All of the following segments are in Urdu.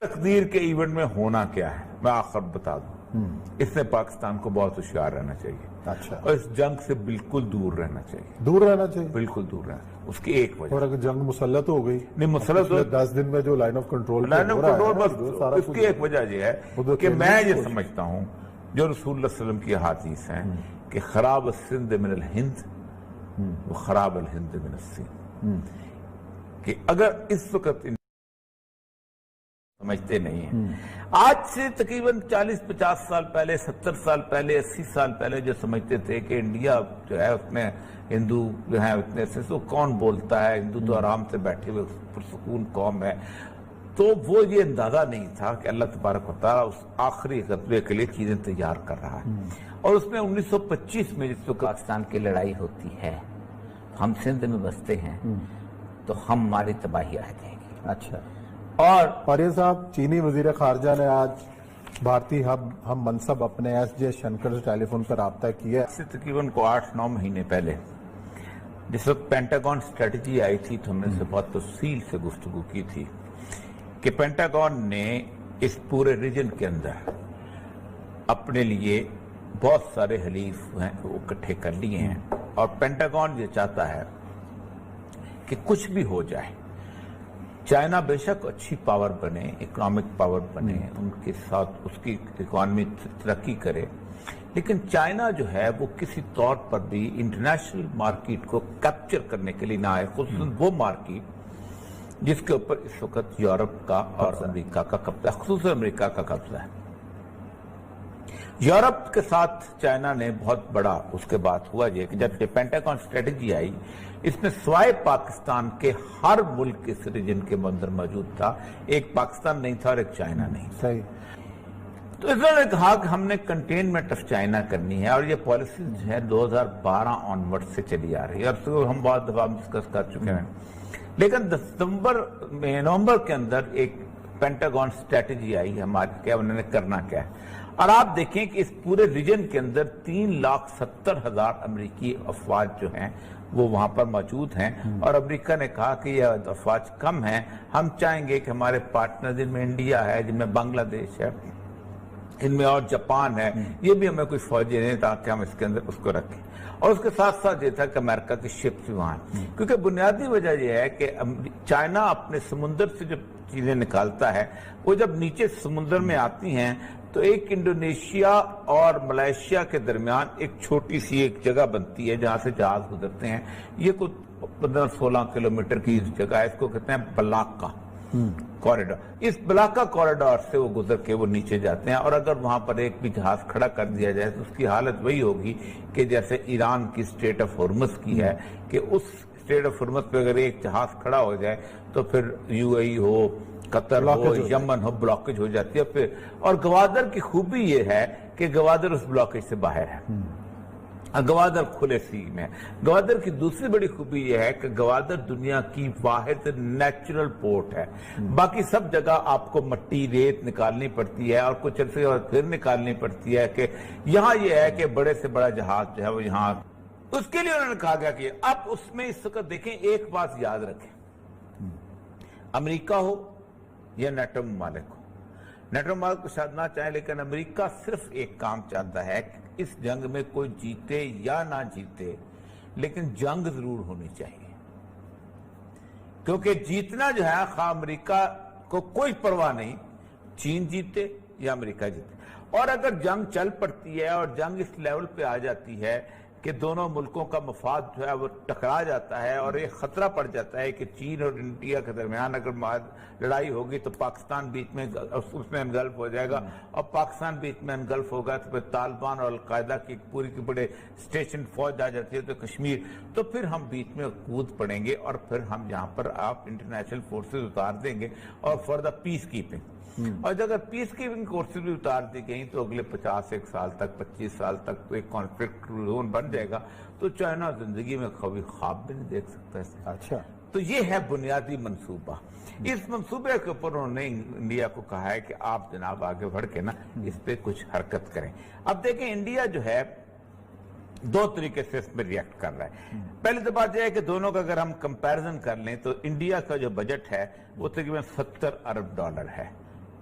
تقدیر کے ایونٹ میں ہونا کیا ہے میں آخر بتا دوں. اس نے پاکستان کو بہت ہوشیار رہنا چاہیے. اچھا. اور اس جنگ سے بالکل دور رہنا چاہیے. دور رہنا چاہیے بالکل دور رہنا. اس کی ایک وجہ. اور اگر جنگ مسلط ہو گئی نہیں مسلط 10 دن میں جو لائن آف کنٹرول بس اس کی ایک وجہ یہ ہے کہ میں یہ سمجھتا ہوں جو رسول اللہ علیہ وسلم کی احادیث ہیں کہ خراب السند من الہند و خراب الہند من السند، کہ اگر اس وقت سمجھتے نہیں ہیں. آج سے تقریباً 40-50 سال پہلے، 70 سال پہلے، 80 سال پہلے جو سمجھتے تھے کہ انڈیا جو ہے اس میں ہندو جو ہیں اتنے سے تو کون بولتا ہے، ہندو تو آرام سے بیٹھے ہوئے پرسکون قوم ہے. تو وہ یہ اندازہ نہیں تھا کہ اللہ تبارک و تعالیٰ اس آخری غزوے کے لیے چیزیں تیار کر رہا ہے. اور اس میں 1925 میں جس وقت پاکستان کی لڑائی ہوتی ہے، ہم سندھ میں بستے ہیں تو ہماری تباہی آ جائے گی. اچھا. اور یہ صاحب چینی وزیر خارجہ نے آج بھارتی ہم منصب اپنے ایس جے شنکر سے ٹیلی فون پر رابطہ کیا. اس سے تقریباً 8-9 مہینے پہلے جس وقت پینٹاگون اسٹریٹجی آئی تھی تو ہم نے اس سے بہت تفصیل سے گفتگو کی تھی کہ پینٹاگون نے اس پورے ریجن کے اندر اپنے لیے بہت سارے حلیف ہیں وہ اکٹھے کر لیے ہیں. اور پینٹاگون یہ چاہتا ہے کہ کچھ بھی ہو جائے، چائنا بے شک اچھی پاور بنے، اکنامک پاور بنے، ان کے ساتھ اس کی اکانومی ترقی کرے، لیکن چائنا جو ہے وہ کسی طور پر بھی انٹرنیشنل مارکیٹ کو کیپچر کرنے کے لیے نہ آئے، خصوصاً وہ مارکیٹ جس کے اوپر اس وقت یورپ کا اور امریکہ کا قبضہ ہے، خصوصاً امریکہ کا قبضہ ہے. یورپ کے ساتھ چائنا نے بہت بڑا اس کے بعد ہوا یہ کہ جب پینٹاگون اسٹریٹجی آئی، اس میں سوائے پاکستان کے ہر ملک اس ریجن کے اندر موجود تھا، ایک پاکستان نہیں تھا اور ایک چائنا نہیں. صحیح. تو انہوں نے کہا کہ ہم نے کنٹینمنٹ آف چائنا کرنی ہے، اور یہ پالیسی جو ہے 2012 آنورڈ سے چلی آ رہی ہے، اور ہم بہت دفعہ ڈسکس کر چکے ہیں. لیکن نومبر کے اندر ایک پینٹاگون اسٹریٹجی آئی ہمارے، کیا انہوں نے کرنا کیا ہے. اور آپ دیکھیں کہ اس پورے ریجن کے اندر 3,70,000 امریکی افواج جو ہیں وہ وہاں پر موجود ہیں. اور امریکہ نے کہا کہ یہ افواج کم ہیں، ہم چاہیں گے کہ ہمارے پارٹنر جن میں انڈیا ہے، جن میں بنگلہ دیش ہے، ان میں اور جاپان ہے، یہ بھی ہمیں کوئی فوجی نہیں تاکہ ہم اس کے اندر اس کو رکھیں. اور اس کے ساتھ ساتھ یہ تھا کہ امریکہ کی شپس بھی وہاں ہیں، کیونکہ بنیادی وجہ یہ ہے کہ چائنا اپنے سمندر سے جو چیزیں نکالتا ہے وہ جب نیچے سمندر میں آتی ہیں تو ایک انڈونیشیا اور ملائیشیا کے درمیان ایک چھوٹی سی ایک جگہ بنتی ہے جہاں سے جہاز گزرتے ہیں. یہ کوئی 15-16 کلومیٹر کی جگہ ہے، اس کو کہتے ہیں بلاکا کوریڈور. اس بلاکا کوریڈور سے وہ گزر کے وہ نیچے جاتے ہیں، اور اگر وہاں پر ایک بھی جہاز کھڑا کر دیا جائے تو اس کی حالت وہی ہوگی کہ جیسے ایران کی اسٹریٹ آف ہرمز کی ہے، کہ اس اسٹریٹ آف ہرمز پہ اگر ایک جہاز کھڑا ہو جائے تو پھر you a E who, Qatar who, Yemen who, blockage ہو جاتی ہے. پھر اور گوادر کی خوبی یہ ہے کہ گوادر اس بلاکیج سے باہر ہے، گوادر کھلے سی میں. گوادر کی دوسری بڑی خوبی یہ ہے کہ گوادر دنیا کی واحد نیچرل پورٹ ہے. باقی سب جگہ آپ کو مٹی ریت نکالنی پڑتی ہے اور کچھ عرصے اور پھر نکالنی پڑتی ہے، کہ یہاں یہ ہے کہ بڑے سے بڑا جہاز جو ہے وہ یہاں. اس کے لیے انہوں نے کہا گیا کہ اب اس میں اس وقت دیکھیں ایک بات یاد رکھیں، امریکہ ہو یا نیٹو ممالک ہو، نیٹو ممالک کو شاید نہ چاہیں لیکن امریکہ صرف ایک کام چاہتا ہے کہ اس جنگ میں کوئی جیتے یا نہ جیتے لیکن جنگ ضرور ہونی چاہیے. کیونکہ جیتنا جو ہے خواہ امریکہ کو کوئی پرواہ نہیں، چین جیتے یا امریکہ جیتے. اور اگر جنگ چل پڑتی ہے اور جنگ اس لیول پہ آ جاتی ہے کہ دونوں ملکوں کا مفاد جو ہے وہ ٹکرا جاتا ہے اور ایک خطرہ پڑ جاتا ہے کہ چین اور انڈیا کے درمیان اگر لڑائی ہوگی تو پاکستان بیچ میں اس میں انگلف ہو جائے گا، اور پاکستان بیچ میں انگلف ہوگا تو پھر طالبان اور القاعدہ کی پوری کی بڑے اسٹیشن فوج آ جاتی ہے تو کشمیر، تو پھر ہم بیچ میں کود پڑیں گے اور پھر ہم یہاں پر آپ انٹرنیشنل فورسز اتار دیں گے اور فار دا پیس کیپنگ. اور اگر پیس کیپنگ فورسز بھی اتار دی گئیں تو اگلے 50 سال تک 25 سال تک تو ایک کانفلکٹ زون بن جائے گا، تو چائنا زندگی میں کبھی خواب بھی نہیں دیکھ سکتا. اچھا. تو یہ ہے بنیادی منصوبہ. اس منصوبے کے اوپر انہوں نے انڈیا کو کہا ہے کہ آپ جناب آگے بڑھ کے نا اس پہ کچھ حرکت کریں. اب دیکھیں انڈیا جو ہے دو طریقے سے اس میں ریئیکٹ کر رہا ہے. پہلی تو بات یہ ہے کہ دونوں کا اگر ہم کمپیرزن کر لیں تو انڈیا کا جو بجٹ ہے وہ تقریباً $70 ارب ہے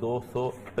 200